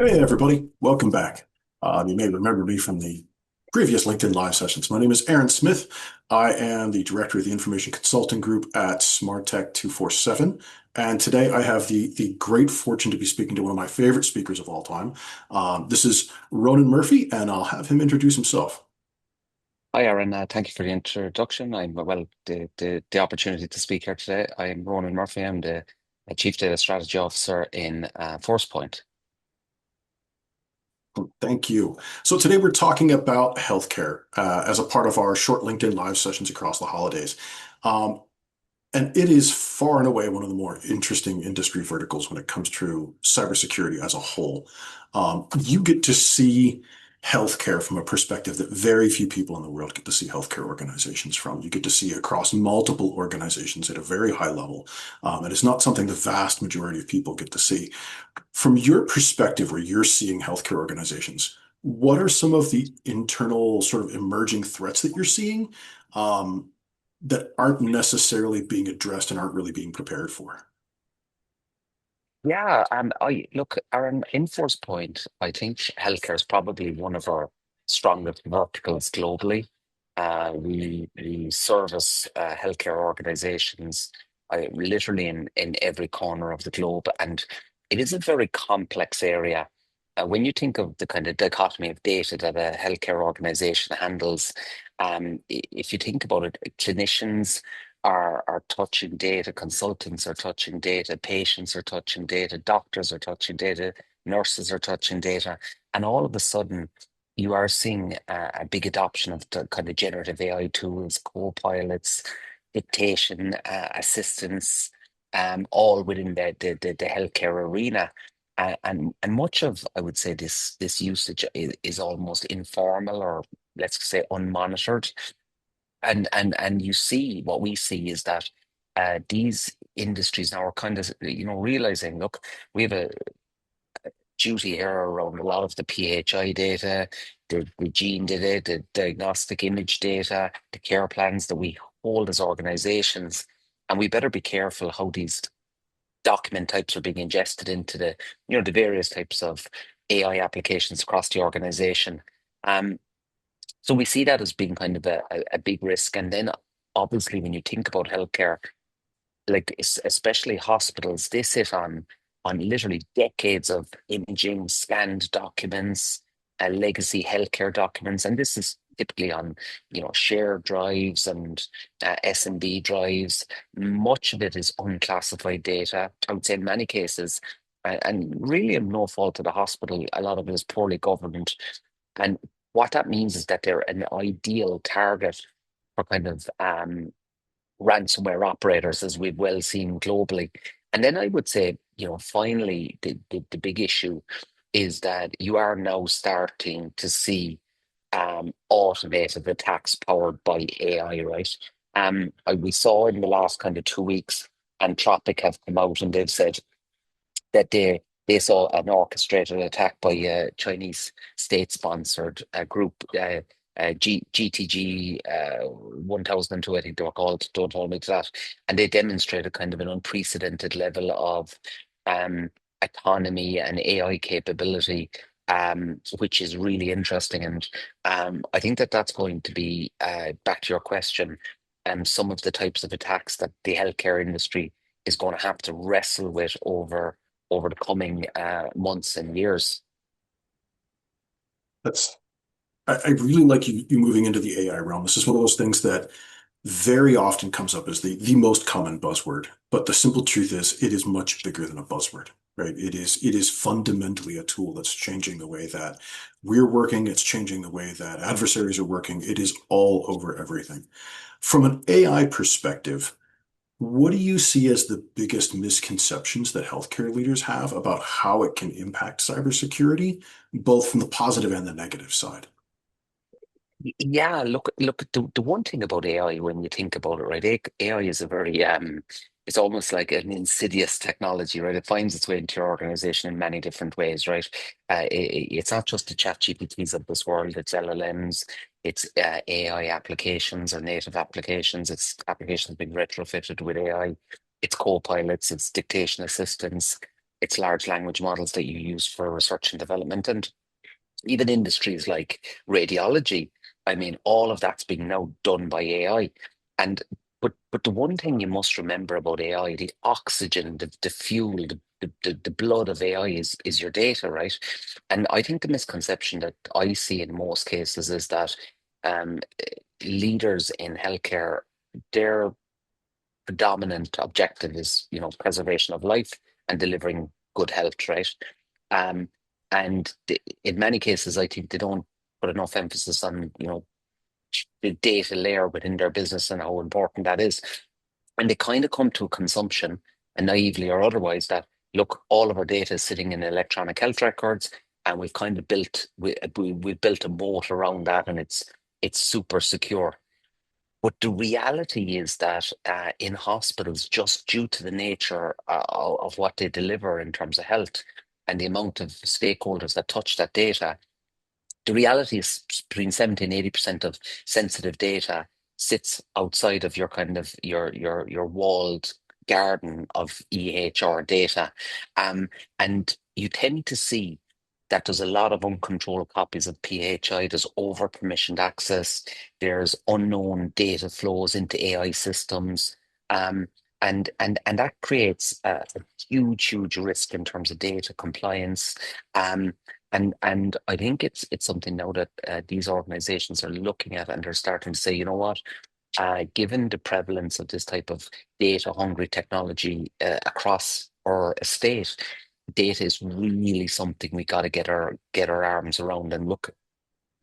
Hey, everybody. Welcome back. You may remember me from the previous LinkedIn Live sessions. My name is Aaron Smith. I am the director of the information consulting group at SmartTech 247. And today I have the great fortune to be speaking to one of my favorite speakers of all time. This is Ronan Murphy, and I'll have him introduce himself. Hi, Aaron. Thank you for the introduction. The opportunity to speak here today. I'm Ronan Murphy. I'm the Chief Data Strategy Officer in Forcepoint. Thank you. So today we're talking about healthcare as a part of our short LinkedIn Live sessions across the holidays. Um, And it is far and away one of the more interesting industry verticals when it comes to cybersecurity as a whole. You get to see healthcare from a perspective that very few people in the world get to see healthcare organizations from. You get to see across multiple organizations at a very high level. And it's not something the vast majority of people get to see. From your perspective, where you're seeing healthcare organizations, what are some of the internal sort of emerging threats that you're seeing? Um, that aren't necessarily being addressed and aren't really being prepared for. Yeah, I look, Aaron, in Forcepoint, I think healthcare is probably one of our strongest verticals globally. We service healthcare organizations literally in every corner of the globe, and it is a very complex area. When you think of the kind of dichotomy of data that a healthcare organization handles, if you think about it, clinicians are touching data, consultants are touching data, patients are touching data, doctors are touching data, nurses are touching data, and all of a sudden you are seeing a big adoption of the kind of generative AI tools, co-pilots, dictation assistance, all within the healthcare arena. And much of, I would say, this usage is almost informal, or let's say unmonitored. And you see, what we see is that these industries now are kind of, realizing, look, we have a duty here around a lot of the PHI data, the gene data, the diagnostic image data, the care plans that we hold as organizations. And we better be careful how these document types are being ingested into the various types of AI applications across the organization. Um, so we see that as being kind of a big risk. And then obviously when you think about healthcare, like especially hospitals, they sit on literally decades of imaging, scanned documents, legacy healthcare documents, and this is typically on shared drives and SMB drives. Much of it is unclassified data. I would say in many cases, and really of no fault of the hospital, a lot of it is poorly governed. And what that means is that they're an ideal target for kind of ransomware operators, as we've well seen globally. And then I would say, finally, the big issue is that you are now starting to see automated attacks powered by AI, right? We saw in the last kind of 2 weeks, Anthropic have come out and they've said that they saw an orchestrated attack by a Chinese state-sponsored group, GTG 1002, I think they were called. Don't hold me to that. And they demonstrated kind of an unprecedented level of um, autonomy and AI capability, which is really interesting. And I think that that's going to be, back to your question, some of the types of attacks that the healthcare industry is going to have to wrestle with over the coming months and years. That's I really like you moving into the AI realm. This is one of those things that very often comes up as the most common buzzword. But the simple truth is it is much bigger than a buzzword, right? It is fundamentally a tool that's changing the way that we're working. It's changing the way that adversaries are working. It is all over everything. From an AI perspective, what do you see as the biggest misconceptions that healthcare leaders have about how it can impact cybersecurity, both from the positive and the negative side? Yeah, look. The one thing about AI, when you think about it, right? AI is a very it's almost like an insidious technology, right? It finds its way into your organization in many different ways, right? It's not just the chat GPTs of this world, it's LLMs, it's AI applications or native applications, it's applications being retrofitted with AI, it's co-pilots, it's dictation assistants, it's large language models that you use for research and development. And even industries like radiology, I mean, all of that's being now done by AI. And but the one thing you must remember about AI, the oxygen, the fuel, the blood of AI is your data, right? And I think the misconception that I see in most cases is that um, leaders in healthcare, their predominant objective is, preservation of life and delivering good health, right? Um, and in many cases, I think they don't put enough emphasis on, the data layer within their business and how important that is. And they kind of come to a consumption, and naively or otherwise, that look, all of our data is sitting in electronic health records, and we've kind of we've built a moat around that, and it's super secure. But the reality is that in hospitals, just due to the nature of what they deliver in terms of health and the amount of stakeholders that touch that data, the reality is between 70 and 80% of sensitive data sits outside of your kind of your walled garden of EHR data. And you tend to see that there's a lot of uncontrolled copies of PHI, there's over permissioned access, there's unknown data flows into AI systems. Um, and that creates a huge risk in terms of data compliance. Um, and I think it's something now that these organizations are looking at, and they're starting to say, you know what, given the prevalence of this type of data hungry technology across our estate, data is really something we got to get our arms around. And look,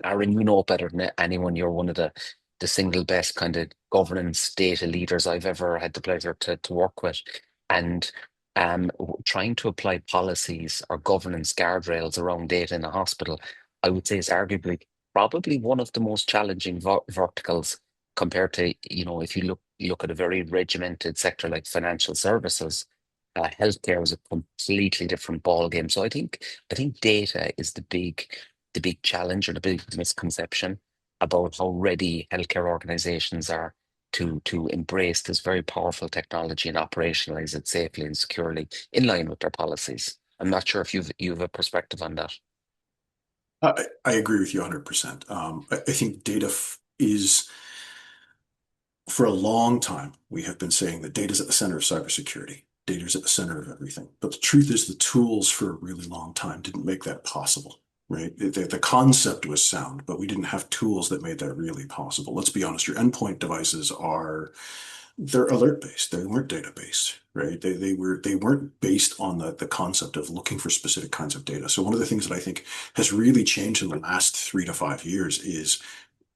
Aaron, you know better than anyone. You're one of the single best kind of governance data leaders I've ever had the pleasure to work with. And trying to apply policies or governance guardrails around data in a hospital, I would say is arguably probably one of the most challenging verticals compared to, if you look at a very regimented sector like financial services. Healthcare is a completely different ball game. So I think data is the big challenge or the big misconception about how ready healthcare organizations are to embrace this very powerful technology and operationalize it safely and securely in line with their policies. I'm not sure if you've a perspective on that. I agree with you 100%. I think is, for a long time, we have been saying that data is at the center of cybersecurity. Data is at the center of everything. But the truth is, the tools for a really long time didn't make that possible, right? The concept was sound, but we didn't have tools that made that really possible. Let's be honest, your endpoint devices they're alert based. They weren't data based, right? They weren't based on the concept of looking for specific kinds of data. So one of the things that I think has really changed in the last 3 to 5 years is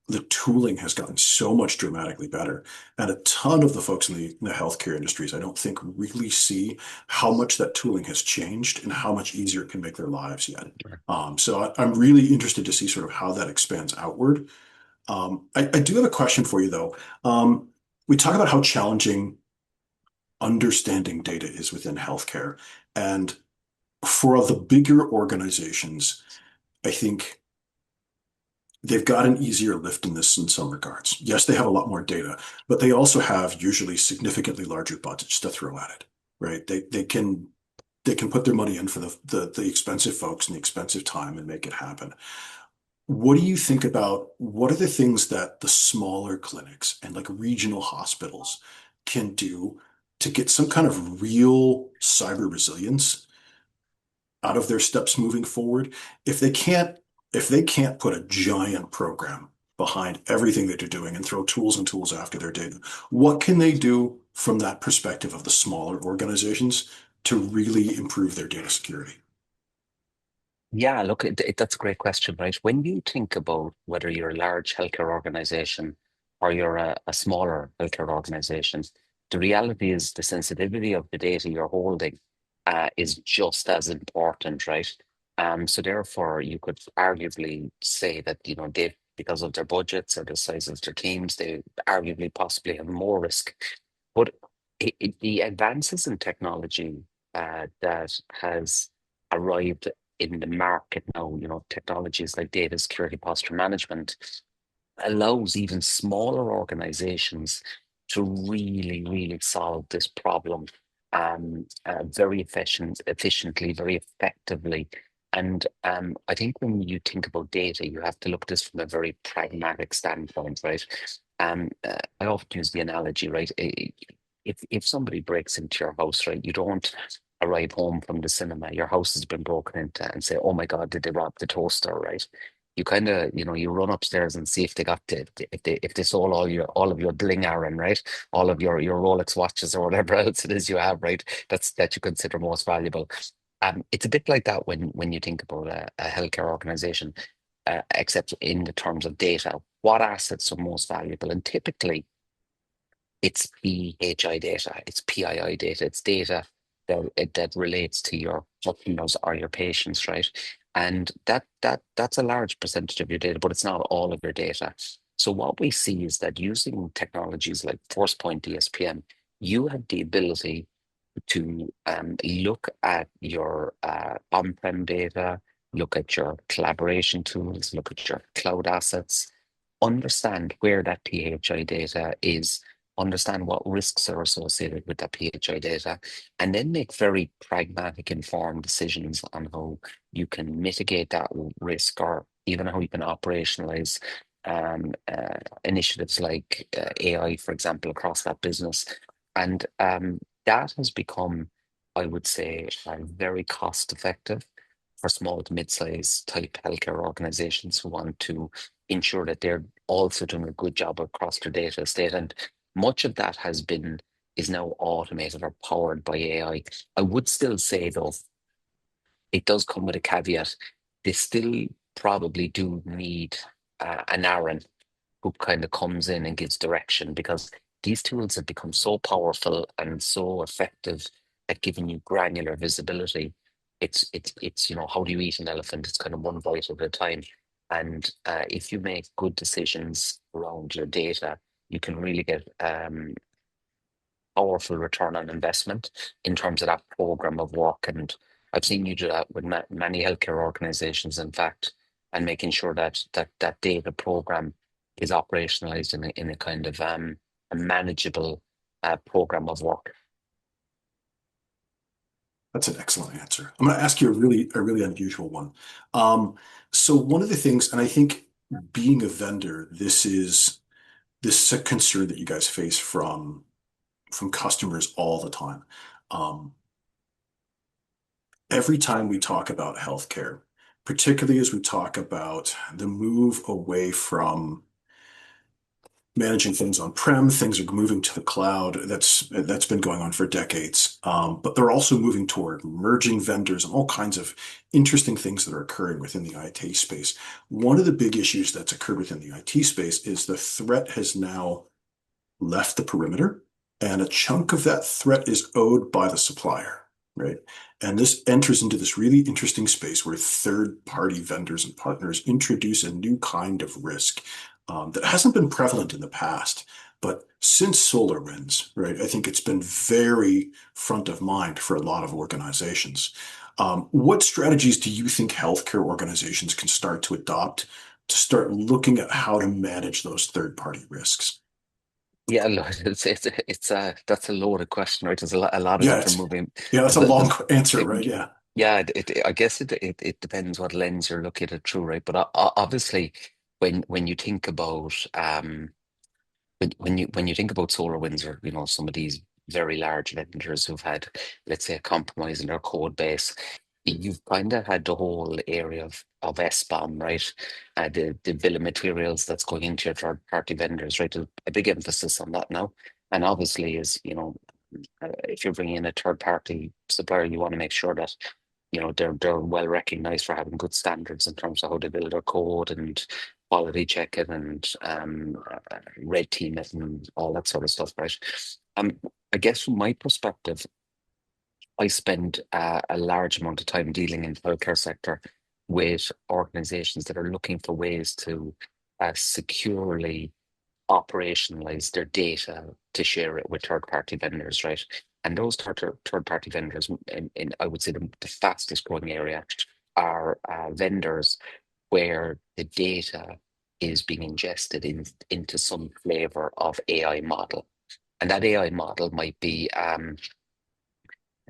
the tooling has gotten so much dramatically better. And a ton of the folks in the healthcare industries, I don't think really see how much that tooling has changed and how much easier it can make their lives yet. So I'm really interested to see sort of how that expands outward. I do have a question for you though. We talk about how challenging understanding data is within healthcare. And for the bigger organizations, I think they've got an easier lift in this in some regards. Yes, they have a lot more data, but they also have usually significantly larger budgets to throw at it, right? They can put their money in for the expensive folks and the expensive time and make it happen. What do you think about what are the things that the smaller clinics and like regional hospitals can do to get some kind of real cyber resilience out of their steps moving forward? If they can't, if they can't put a giant program behind everything that they're doing and throw tools and tools after their data, what can they do from that perspective of the smaller organizations to really improve their data security? Yeah, look, that's a great question, right? When you think about whether you're a large healthcare organization or you're a smaller healthcare organization, the reality is the sensitivity of the data you're holding is just as important, right? So therefore, you could arguably say that, they, because of their budgets or the size of their teams, they arguably possibly have more risk. But the advances in technology that has arrived in the market now, technologies like data security posture management allows even smaller organizations to really solve this problem. very efficiently, very effectively. And I think when you think about data, you have to look at this from a very pragmatic standpoint, right? I often use the analogy, right? If somebody breaks into your house, right, you don't arrive home from the cinema, your house has been broken into, and say, "Oh my God, did they rob the toaster?" Right? You kind of, you run upstairs and see if they got if they stole all of your bling, Aaron, right? All of your Rolex watches or whatever else it is you have, right? That you consider most valuable. It's a bit like that when you think about a healthcare organization, except in the terms of data. What assets are most valuable? And typically, it's PHI data, it's PII data, it's data that relates to your customers or your patients, right? And that's a large percentage of your data, but it's not all of your data. So what we see is that using technologies like Forcepoint DSPM, you have the ability to look at your on-prem data, look at your collaboration tools, look at your cloud assets, understand where that PHI data is, understand what risks are associated with that PHI data, and then make very pragmatic, informed decisions on how you can mitigate that risk or even how you can operationalize initiatives like AI, for example, across that business. And that has become, I would say, very cost effective for small to mid-sized type healthcare organizations who want to ensure that they're also doing a good job across their data estate. And much of that is now automated or powered by AI. I would still say though, it does come with a caveat. They still probably do need an Aaron who kind of comes in and gives direction because these tools have become so powerful and so effective at giving you granular visibility. It's how do you eat an elephant? It's kind of one bite at a time. And if you make good decisions around your data, you can really get powerful return on investment in terms of that program of work. And I've seen you do that with many healthcare organizations, in fact, and making sure that data program is operationalized in a kind of a manageable program of work. That's an excellent answer. I'm going to ask you a really unusual one. So one of the things, and I think being a vendor, this is a concern that you guys face from customers all the time. Um, every time we talk about healthcare, particularly as we talk about the move away from managing things on-prem, things are moving to the cloud. That's been going on for decades. But they're also moving toward merging vendors and all kinds of interesting things that are occurring within the IT space. One of the big issues that's occurred within the IT space is the threat has now left the perimeter, and a chunk of that threat is owed by the supplier, right? And this enters into this really interesting space where third-party vendors and partners introduce a new kind of risk that hasn't been prevalent in the past. But since SolarWinds, right, I think it's been very front of mind for a lot of organizations. What strategies do you think healthcare organizations can start to adopt to start looking at how to manage those third-party risks? Yeah, look, it's that's a loaded question, right? There's a lot of Yeah, different moving. yeah, that's There's, a long there's answer, right? it, Yeah. yeah, I guess it depends what lens you're looking at it through, right? But obviously, when you think about when you think about SolarWinds or some of these very large vendors who've had, let's say, a compromise in their code base, you've kind of had the whole area of SBOM, right? The bill of materials that's going into your third party vendors, right? A big emphasis on that now. And obviously, if you're bringing in a third party supplier, you want to make sure that they're well recognized for having good standards in terms of how they build their code and quality check it and red team it and all that sort of stuff, right? Um, I guess from my perspective, I spend a large amount of time dealing in the healthcare sector with organizations that are looking for ways to securely operationalize their data to share it with third-party vendors, right? And those third-party vendors, I would say the fastest growing area are vendors where the data is being ingested into some flavor of AI model. And that AI model might be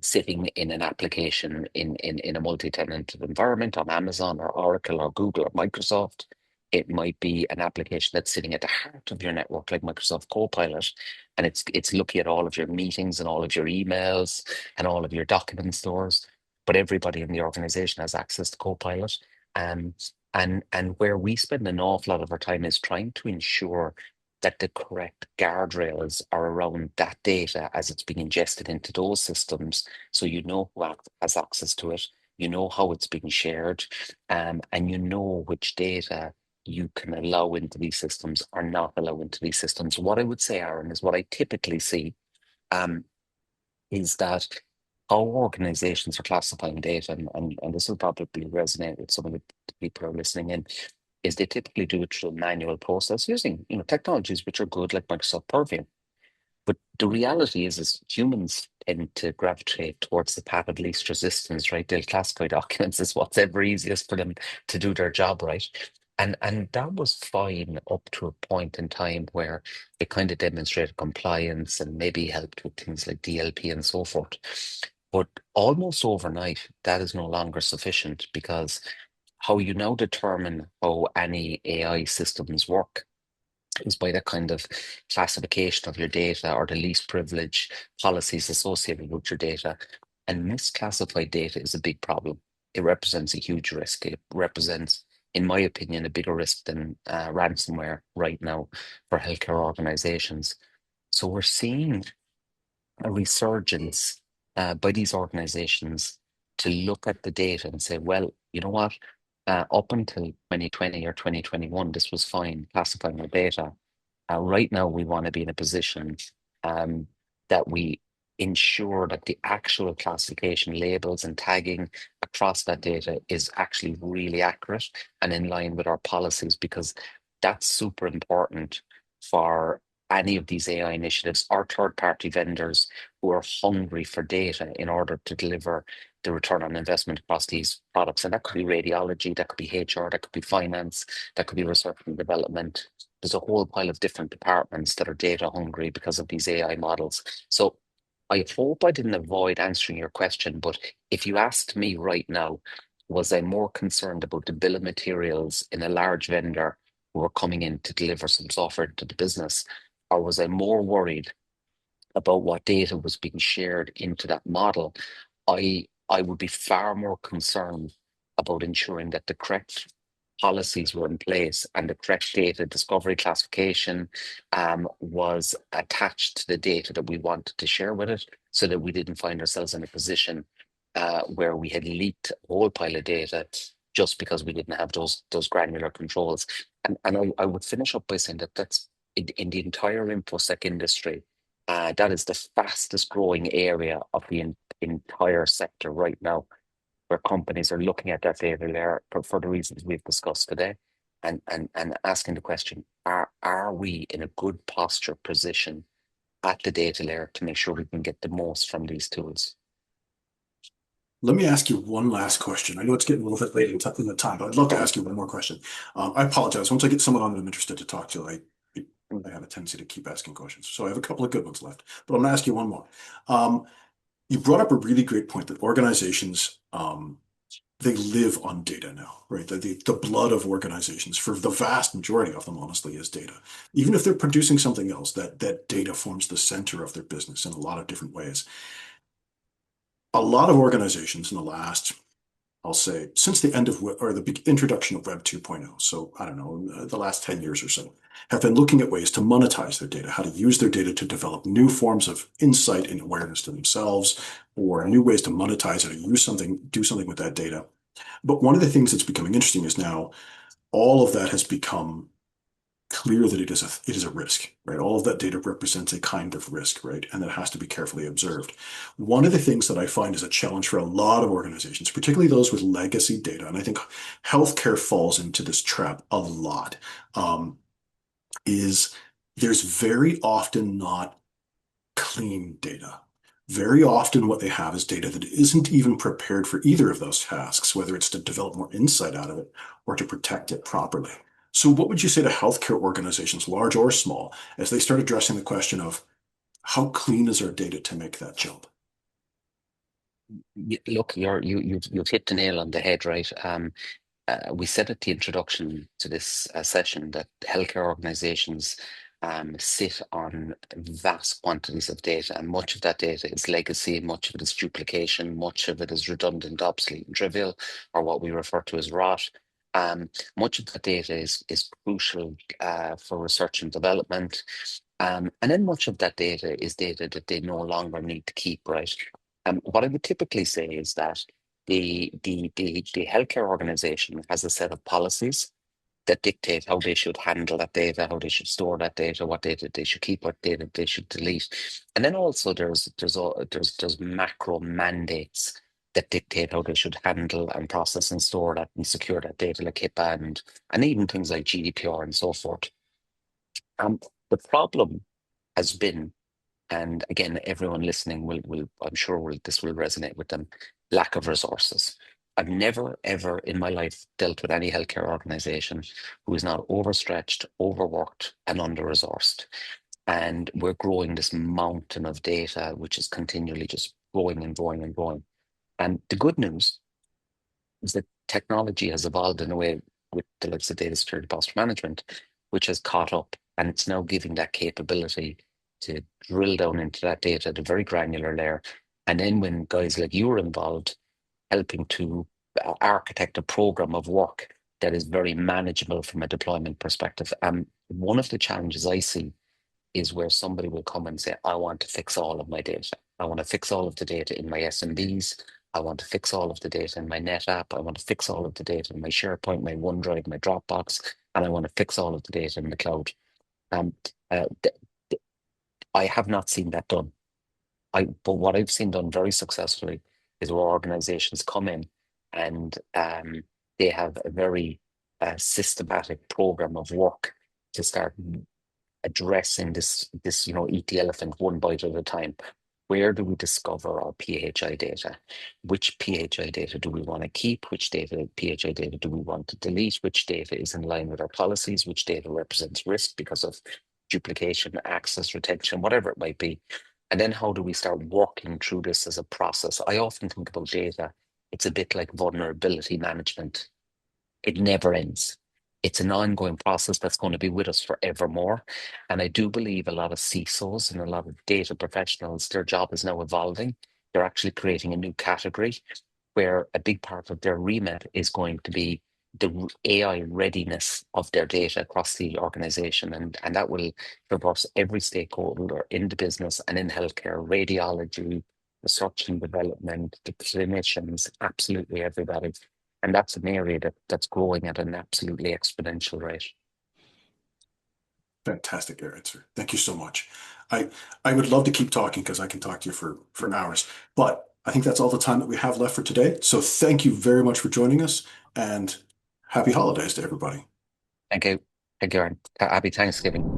sitting in an application in a multi-tenant environment on Amazon or Oracle or Google or Microsoft. It might be an application that's sitting at the heart of your network, like Microsoft Copilot, and it's looking at all of your meetings and all of your emails and all of your document stores. But everybody in the organization has access to Copilot. Um, and where we spend an awful lot of our time is trying to ensure that the correct guardrails are around that data as it's being ingested into those systems. So you know who has access to it, you know how it's being shared, and you know which data you can allow into these systems or not allow into these systems. What I would say, Aaron, is what I typically see um, is that how organizations are classifying data, and this will probably resonate with some of the people who are listening in, is they typically do it through a manual process using, technologies which are good, like Microsoft Purview. But the reality is humans tend to gravitate towards the path of least resistance, right? They'll classify documents as what's ever easiest for them to do their job right. And that was fine up to a point in time where it kind of demonstrated compliance and maybe helped with things like DLP and so forth. But almost overnight, that is no longer sufficient because how you now determine how any AI systems work is by the kind of classification of your data or the least privilege policies associated with your data. And misclassified data is a big problem. It represents a huge risk. It represents, in my opinion, a bigger risk than ransomware right now for healthcare organizations. So we're seeing a resurgence by these organizations to look at the data and say, well, you know what? Up until 2020 or 2021, this was fine classifying our data. Right now, we want to be in a position um, that we ensure that the actual classification labels and tagging across that data is actually really accurate and in line with our policies, because that's super important for any of these AI initiatives or third-party vendors who are hungry for data in order to deliver the return on investment across these products. And that could be radiology, that could be HR, that could be finance, that could be research and development. There's a whole pile of different departments that are data hungry because of these AI models. So I hope I didn't avoid answering your question, but if you asked me right now, was I more concerned about the bill of materials in a large vendor who were coming in to deliver some software to the business, or was I more worried about what data was being shared into that model? I would be far more concerned about ensuring that the correct policies were in place and the correct data discovery classification was attached to the data that we wanted to share with it, so that we didn't find ourselves in a position where we had leaked a whole pile of data just because we didn't have those granular controls. And I would finish up by saying that that's in the entire infosec industry. That is the fastest growing area of the entire sector right now, where companies are looking at that data layer for the reasons we've discussed today, and asking the question, are we in a good posture position at the data layer to make sure we can get the most from these tools? Let me ask you one last question. I know it's getting a little bit late in the time, but I'd love to ask you one more question. I apologize. Once I get someone on that I'm interested to talk to, I have a tendency to keep asking questions. So I have a couple of good ones left, but I'm going to ask you one more. Um, you brought up a really great point that organizations, they live on data now, right? The blood of organizations, for the vast majority of them, honestly, is data. Even if they're producing something else, that data forms the center of their business in a lot of different ways. A lot of organizations in the last, I'll say, since the end of or the introduction of Web 2.0, so I don't know, the last 10 years or so, have been looking at ways to monetize their data, how to use their data to develop new forms of insight and awareness to themselves, or new ways to monetize it or do something with that data. But one of the things that's becoming interesting is now all of that has become clear that it is a risk, right? All of that data represents a kind of risk, right? And that has to be carefully observed. One of the things that I find is a challenge for a lot of organizations, particularly those with legacy data, and I think healthcare falls into this trap a lot, um, is there's very often not clean data. Very often, what they have is data that isn't even prepared for either of those tasks, whether it's to develop more insight out of it or to protect it properly. So, what would you say to healthcare organizations, large or small, as they start addressing the question of how clean is our data to make that jump? Look, you've hit the nail on the head, right? We said at the introduction to this session that healthcare organizations sit on vast quantities of data, and much of that data is legacy, much of it is duplication, much of it is redundant, obsolete, and trivial, or what we refer to as rot. Much of that data is crucial for research and development. And then much of that data is data that they no longer need to keep, right? What I would typically say is that the healthcare organization has a set of policies that dictate how they should handle that data, how they should store that data, what data they should keep, what data they should delete. And then also there's macro mandates that dictate how they should handle and process and store that and secure that data, like HIPAA and even things like GDPR and so forth. Um, the problem has been, and again, everyone listening will I'm sure this will resonate with them, lack of resources. I've never, ever in my life dealt with any healthcare organization who is not overstretched, overworked, and under-resourced. And we're growing this mountain of data, which is continually just growing and growing and growing. And the good news is that technology has evolved in a way with the likes of data security posture management, which has caught up and it's now giving that capability to drill down into that data at a very granular layer. And then when guys like you are involved, helping to architect a program of work that is very manageable from a deployment perspective. One of the challenges I see is where somebody will come and say, I want to fix all of my data. I want to fix all of the data in my SMBs. I want to fix all of the data in my NetApp. I want to fix all of the data in my SharePoint, my OneDrive, my Dropbox, and I want to fix all of the data in the cloud. Um, uh, th- I have not seen that done. But what I've seen done very successfully is where organizations come in and they have a very systematic program of work to start addressing this eat the elephant one bite at a time. Where do we discover our PHI data? Which PHI data do we want to keep? Which PHI data do we want to delete? Which data is in line with our policies? Which data represents risk because of duplication, access, retention, whatever it might be? And then how do we start working through this as a process? I often think about data. It's a bit like vulnerability management. It never ends. It's an ongoing process that's going to be with us forevermore. And I do believe a lot of CISOs and a lot of data professionals, their job is now evolving. They're actually creating a new category where a big part of their remit is going to be the AI readiness of their data across the organization. And that will traverse every stakeholder in the business and in healthcare, radiology, research and development, the clinicians, absolutely everybody. And that's an area that's growing at an absolutely exponential rate. Fantastic answer. Thank you so much. I I would love to keep talking because I can talk to you for hours, but I think that's all the time that we have left for today. So thank you very much for joining us and happy holidays to everybody. Thank you. Thank you, Aaron. Happy Thanksgiving.